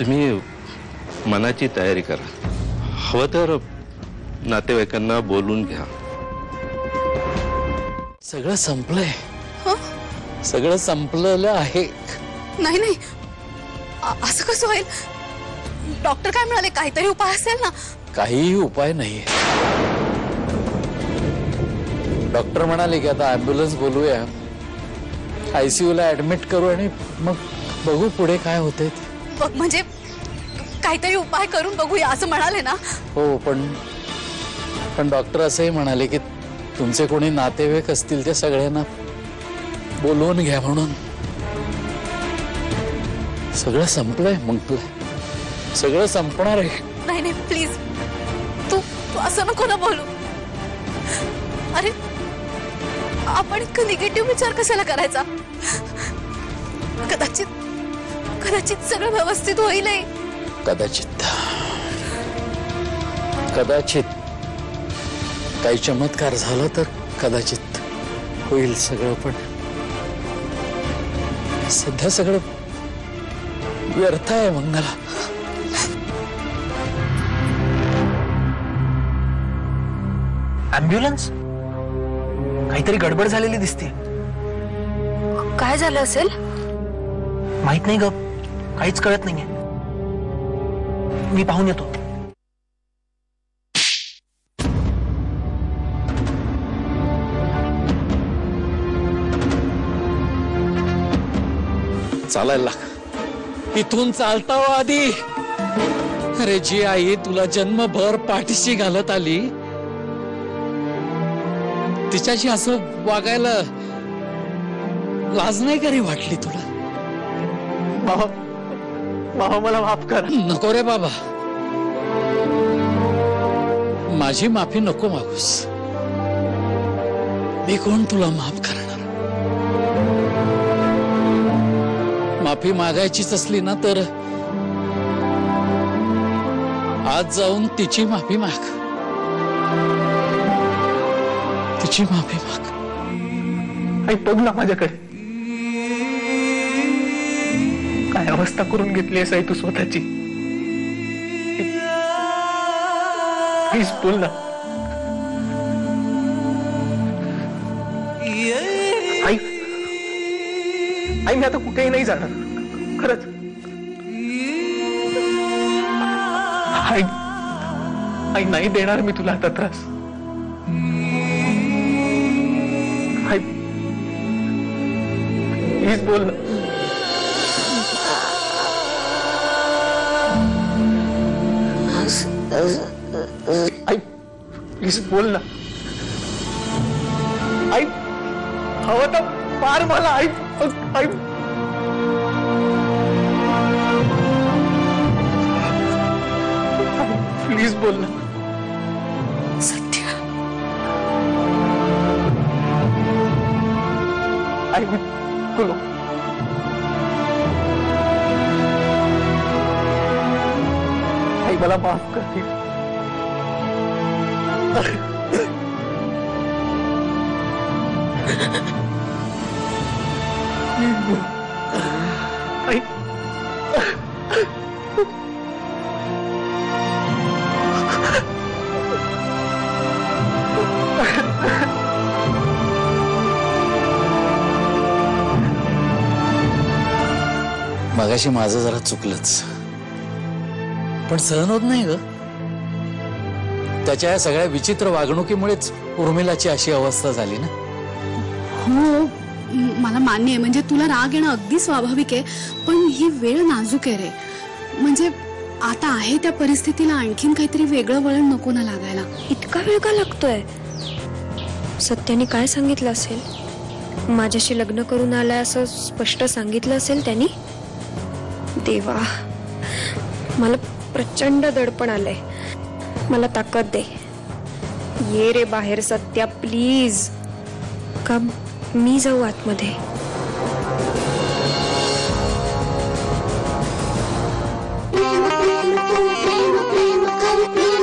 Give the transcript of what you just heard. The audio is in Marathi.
तुम्ही मनाची तयारी करा, हवं तर नातेवाईकांना बोलून घ्या. सगळं संपलंय. सगळं संपलेलं आहे. नाही नाही, असं कसं होईल? डॉक्टर काय म्हणाले? काहीतरी उपाय असेल ना? काहीही उपाय नाहीये. डॉक्टर म्हणाले की आता ॲम्ब्युलन्स बोलूया, ICU ला ऍडमिट करू आणि मग बघू पुढे काय होतंय. म्हणजे काहीतरी उपाय करून बघूया असं म्हणाले ना? हो, पण डॉक्टर असंही म्हणाले की तुमचे कोणी नातेवाईक असतील ते सगळ्यांना बोलवून घ्या म्हणून. सगळं संपलंय. मग सगळं संपणार आहे. नाही नाही, प्लीज तू असं नको ना बोलू. अरे आपण इतकं निगेटिव्ह विचार कशाला करायचा? कदाचित सगळं व्यवस्थित होईल. कदाचित काही चमत्कार झाला तर कदाचित होईल सगळं, पण सध्या सगळं व्यर्थ आहे. मंगला, ॲम्ब्युलन्स? काहीतरी गडबड झालेली दिसते. काय झालं असेल माहित नाही ग, काहीच कळत नाहीये. मी पाहून येतो. चालायला लाग. इथून चालता हो आधी. अरे जी आई तुला जन्मभर पाठीशी घालत आली, तिच्याशी असं वागायला लाज नाही करी वाटली तुला? मामा मला माफ करा. नको रे बाबा, माझी माफी नको मागूस. मी कोण तुला माफ करणार? माफी मागायचीच असली ना तर आज जाऊन तिची माफी माग. तिची माफी माग. आई बघ ना माझ्याकडे, काय अवस्था करून घेतली आहेस आई तू स्वतःची. प्लीज बोल ना आई. आई मी आता कुठेही नाही जाणार, खरंच. आई आई नाही देणार मी तुला आता त्रास. आई प्लीज बोल ना. आई प्लीज बोल ना. आई हवं तर मार मला. आई आई प्लीज बोल ना. सत्य, आई बोलो. आई मला माफ कर. आई मगाशी माझं जरा चुकलंच, पण सहन होत नाही ग. त्याच्या या सगळ्या विचित्र वागणुकीमुळेच उर्मिलाची अशी अवस्था झाली ना. हो, मला मान्य आहे. म्हणजे तुला राग येणं अगदी स्वाभाविक आहे, पण ही वेळ नाजूक आहे रे. म्हणजे आता आहे त्या परिस्थितीला आणखीन काहीतरी वेगळं वळण नको ना लागायला. इतका वेळ का लागतोय? सत्याने काय सांगितलं असेल? माझ्याशी लग्न करून आलाय असं स्पष्ट सांगितलं असेल त्यांनी. देवा, मला प्रचंड दडपण आलंय. मला ताकद दे. ये रे बाहेर सत्या प्लीज. का मी जाऊ आतमध्ये? प्रेम प्रेम प्रेम प्रेम